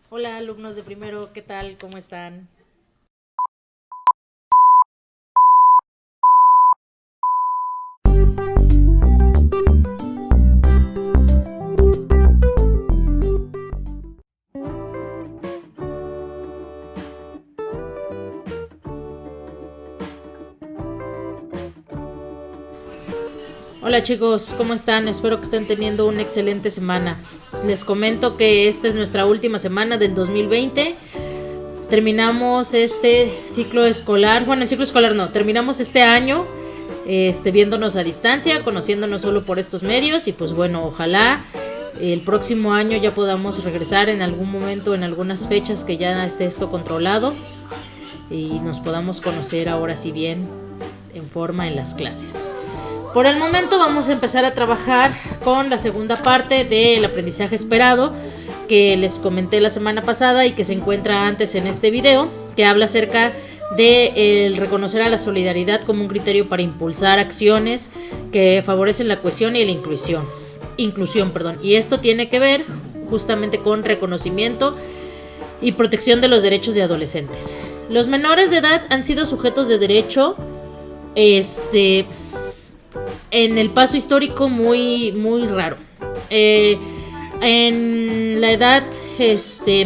Hola alumnos de primero, ¿qué tal? ¿Cómo están? Hola chicos, ¿cómo están? Espero que estén teniendo una excelente semana. Les comento que esta es nuestra última semana del 2020. Terminamos este ciclo escolar, bueno, el ciclo escolar no, terminamos este año viéndonos a distancia, conociéndonos solo por estos medios y pues bueno, ojalá el próximo año ya podamos regresar en algún momento, en algunas fechas que ya esté esto controlado y nos podamos conocer ahora sí bien en forma en las clases. Por el momento vamos a empezar a trabajar con la segunda parte del aprendizaje esperado que les comenté la semana pasada y que se encuentra antes en este video, que habla acerca de el reconocer a la solidaridad como un criterio para impulsar acciones que favorecen la cohesión y la inclusión. Y esto tiene que ver justamente con reconocimiento y protección de los derechos de adolescentes. Los menores de edad han sido sujetos de derecho en el paso histórico muy raro. En la edad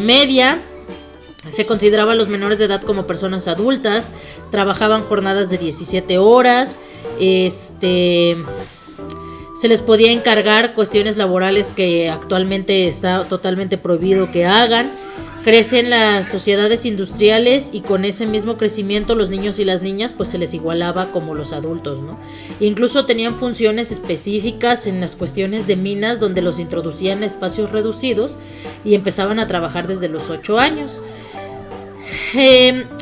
media se consideraba a los menores de edad como personas adultas, trabajaban jornadas de 17 horas, se les podía encargar cuestiones laborales que actualmente está totalmente prohibido que hagan. Crecen las sociedades industriales y con ese mismo crecimiento los niños y las niñas pues se les igualaba como los adultos, ¿no? Incluso tenían funciones específicas en las cuestiones de minas donde los introducían a espacios reducidos y empezaban a trabajar desde los 8 años.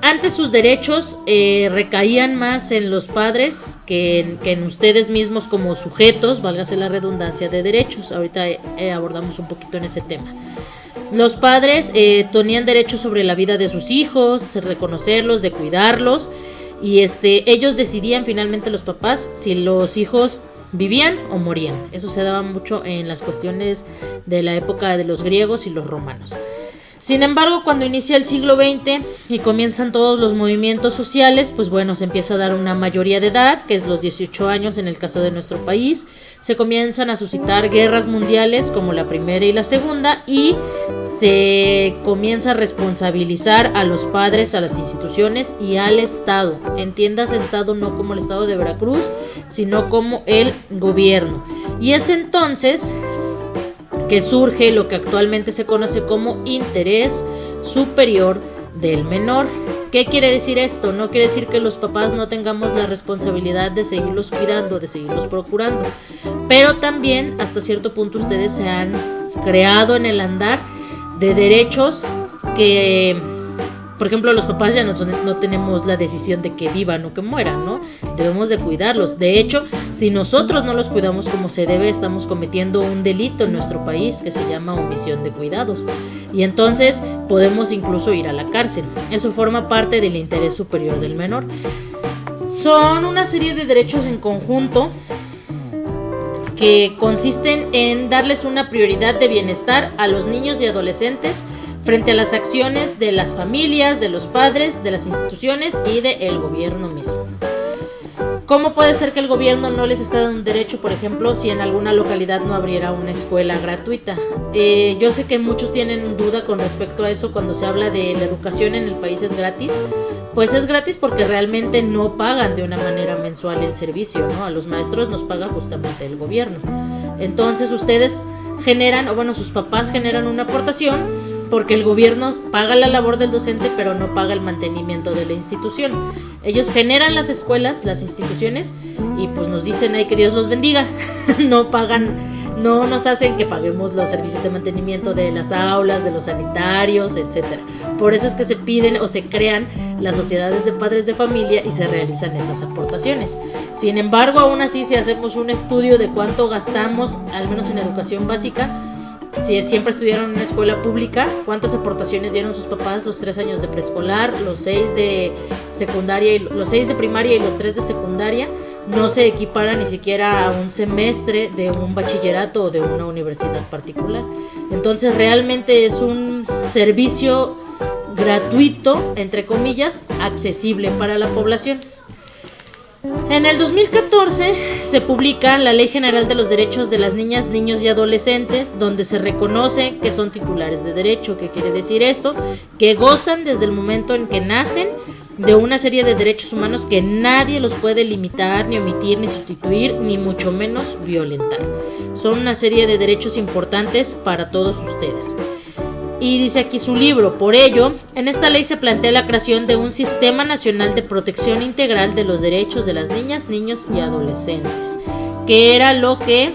Antes sus derechos recaían más en los padres que en ustedes mismos como sujetos, válgase la redundancia, de derechos. Ahorita abordamos un poquito en ese tema. Los padres tenían derecho sobre la vida de sus hijos, de reconocerlos, de cuidarlos, y ellos decidían finalmente, los papás, si los hijos vivían o morían. Eso se daba mucho en las cuestiones de la época de los griegos y los romanos. Sin embargo, cuando inicia el siglo XX y comienzan todos los movimientos sociales, pues bueno, se empieza a dar una mayoría de edad, que es los 18 años en el caso de nuestro país. Se comienzan a suscitar guerras mundiales como la primera y la segunda y se comienza a responsabilizar a los padres, a las instituciones y al Estado. Entiendas Estado no como el Estado de Veracruz, sino como el gobierno. Y es entonces que surge lo que actualmente se conoce como interés superior del menor. ¿Qué quiere decir esto? No quiere decir que los papás no tengamos la responsabilidad de seguirlos cuidando, de seguirlos procurando, pero también hasta cierto punto ustedes se han creado en el andar de derechos que, por ejemplo, los papás ya no tenemos la decisión de que vivan o que mueran, ¿no? Debemos de cuidarlos. De hecho, si nosotros no los cuidamos como se debe, estamos cometiendo un delito en nuestro país que se llama omisión de cuidados. Y entonces podemos incluso ir a la cárcel. Eso forma parte del interés superior del menor. Son una serie de derechos en conjunto que consisten en darles una prioridad de bienestar a los niños y adolescentes frente a las acciones de las familias, de los padres, de las instituciones y del gobierno mismo. ¿Cómo puede ser que el gobierno no les esté dando un derecho, por ejemplo, si en alguna localidad no abriera una escuela gratuita? Yo sé que muchos tienen duda con respecto a eso cuando se habla de la educación en el país es gratis. Pues es gratis porque realmente no pagan de una manera mensual el servicio, ¿no? A los maestros nos paga justamente el gobierno. Entonces ustedes generan, o bueno, sus papás generan una aportación porque el gobierno paga la labor del docente, pero no paga el mantenimiento de la institución. Ellos generan las escuelas, las instituciones, y pues nos dicen, ay, que Dios los bendiga. No pagan, no nos hacen que paguemos los servicios de mantenimiento de las aulas, de los sanitarios, etcétera. Por eso es que se piden o se crean las sociedades de padres de familia y se realizan esas aportaciones. Sin embargo, aún así, si hacemos un estudio de cuánto gastamos, al menos en educación básica, si siempre estudiaron en una escuela pública, ¿cuántas aportaciones dieron sus papás los 3 años de preescolar, los 6 de secundaria, los 6 de primaria y los 3 de secundaria? No se equipara ni siquiera a un semestre de un bachillerato o de una universidad particular. Entonces realmente es un servicio gratuito, entre comillas, accesible para la población. En el 2014 se publica la Ley General de los Derechos de las Niñas, Niños y Adolescentes, donde se reconoce que son titulares de derecho. ¿Qué quiere decir esto? Que gozan desde el momento en que nacen de una serie de derechos humanos que nadie los puede limitar, ni omitir, ni sustituir, ni mucho menos violentar. Son una serie de derechos importantes para todos ustedes. Y dice aquí su libro: por ello, en esta ley se plantea la creación de un Sistema Nacional de Protección Integral de los Derechos de las Niñas, Niños y Adolescentes, que era lo que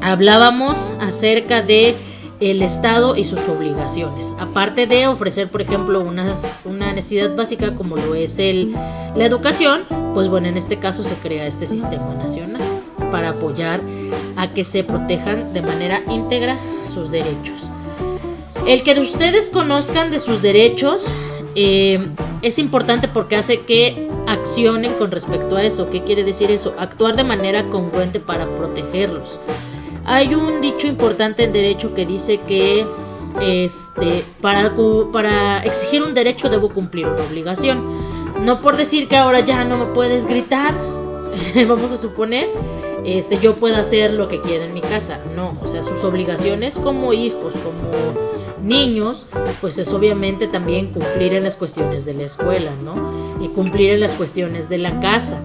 hablábamos acerca de el Estado y sus obligaciones. Aparte de ofrecer, por ejemplo, una necesidad básica como lo es la educación, pues bueno, en este caso se crea este Sistema Nacional para apoyar a que se protejan de manera íntegra sus derechos. El que ustedes conozcan de sus derechos es importante porque hace que accionen con respecto a eso. ¿Qué quiere decir eso? Actuar de manera congruente para protegerlos. Hay un dicho importante en derecho que dice que para exigir un derecho debo cumplir una obligación. No por decir que ahora ya no me puedes gritar, vamos a suponer, yo puedo hacer lo que quiera en mi casa. No, o sea, sus obligaciones como hijos, como niños, pues es obviamente también cumplir en las cuestiones de la escuela, ¿no? Y cumplir en las cuestiones de la casa.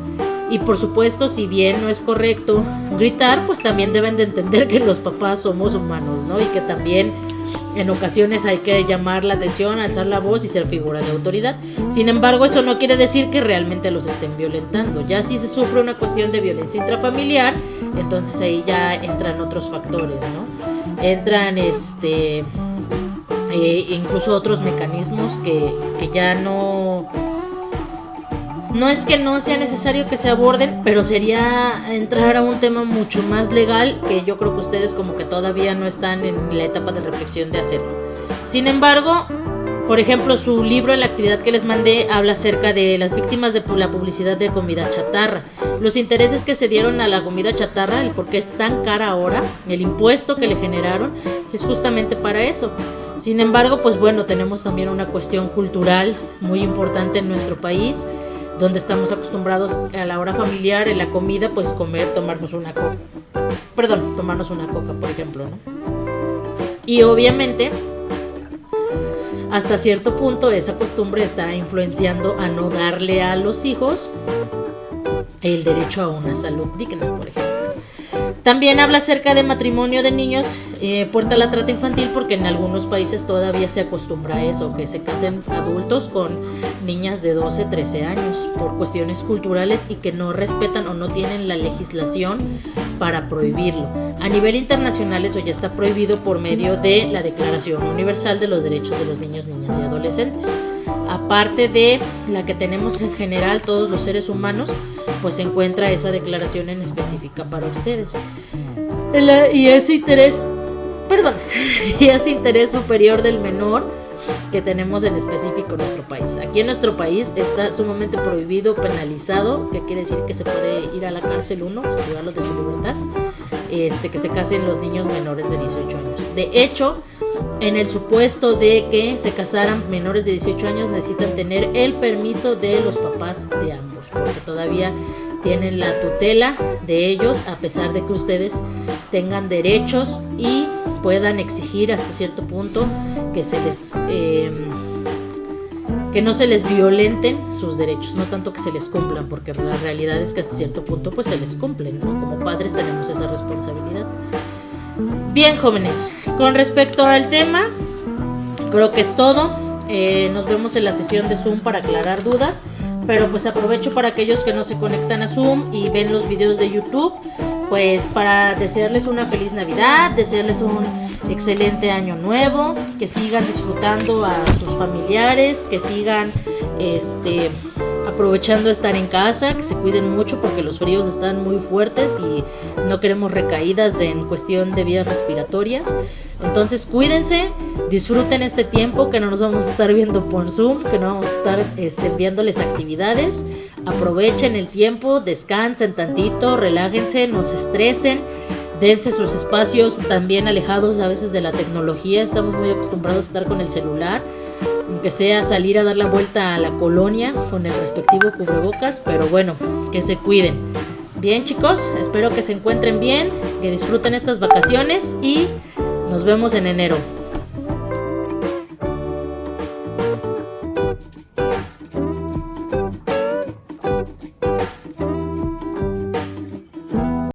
Y por supuesto, si bien no es correcto gritar, pues también deben de entender que los papás somos humanos, ¿no? Y que también en ocasiones hay que llamar la atención, alzar la voz y ser figura de autoridad. Sin embargo, eso no quiere decir que realmente los estén violentando. Ya si se sufre una cuestión de violencia intrafamiliar, entonces ahí ya entran otros factores, ¿no? Entran incluso otros mecanismos que ya no es que no sea necesario que se aborden, pero sería entrar a un tema mucho más legal que yo creo que ustedes como que todavía no están en la etapa de reflexión de hacerlo. Sin embargo, por ejemplo, su libro, en la actividad que les mandé, habla acerca de las víctimas de la publicidad de comida chatarra, los intereses que se dieron a la comida chatarra, el por qué es tan cara ahora, el impuesto que le generaron, es justamente para eso. Sin embargo, pues bueno, tenemos también una cuestión cultural muy importante en nuestro país, donde estamos acostumbrados a la hora familiar, en la comida, pues tomarnos una coca, por ejemplo, ¿no? Y obviamente, hasta cierto punto, esa costumbre está influenciando a no darle a los hijos el derecho a una salud digna, por ejemplo. También habla acerca de matrimonio de niños, puerta a la trata infantil, porque en algunos países todavía se acostumbra a eso, que se casen adultos con niñas de 12, 13 años, por cuestiones culturales y que no respetan o no tienen la legislación para prohibirlo. A nivel internacional eso ya está prohibido por medio de la Declaración Universal de los Derechos de los Niños, Niñas y Adolescentes. Aparte de la que tenemos en general todos los seres humanos, pues se encuentra esa declaración en específica para ustedes. Y ese interés superior del menor que tenemos en específico en nuestro país. Aquí en nuestro país está sumamente prohibido, penalizado, que quiere decir que se puede ir a la cárcel se privarlo de su libertad, que se casen los niños menores de 18 años. De hecho, en el supuesto de que se casaran menores de 18 años, necesitan tener el permiso de los papás de ambos, porque todavía tienen la tutela de ellos, a pesar de que ustedes tengan derechos y puedan exigir hasta cierto punto que que no se les violenten sus derechos, no tanto que se les cumplan, porque la realidad es que hasta cierto punto pues se les cumplen, ¿no? Como padres tenemos esa responsabilidad. Bien, jóvenes, con respecto al tema, creo que es todo. Nos vemos en la sesión de Zoom para aclarar dudas, pero pues aprovecho para aquellos que no se conectan a Zoom y ven los videos de YouTube, pues para desearles una feliz Navidad, desearles un excelente año nuevo, que sigan disfrutando a sus familiares, que sigan aprovechando estar en casa, que se cuiden mucho porque los fríos están muy fuertes y no queremos recaídas en cuestión de vías respiratorias. Entonces cuídense, disfruten este tiempo, que no nos vamos a estar viendo por Zoom, que no vamos a estar enviándoles actividades. Aprovechen el tiempo, descansen tantito, relájense, no se estresen, dense sus espacios también alejados a veces de la tecnología. Estamos muy acostumbrados a estar con el celular, aunque sea salir a dar la vuelta a la colonia con el respectivo cubrebocas, pero bueno, que se cuiden. Bien, chicos, espero que se encuentren bien, que disfruten estas vacaciones y nos vemos en enero.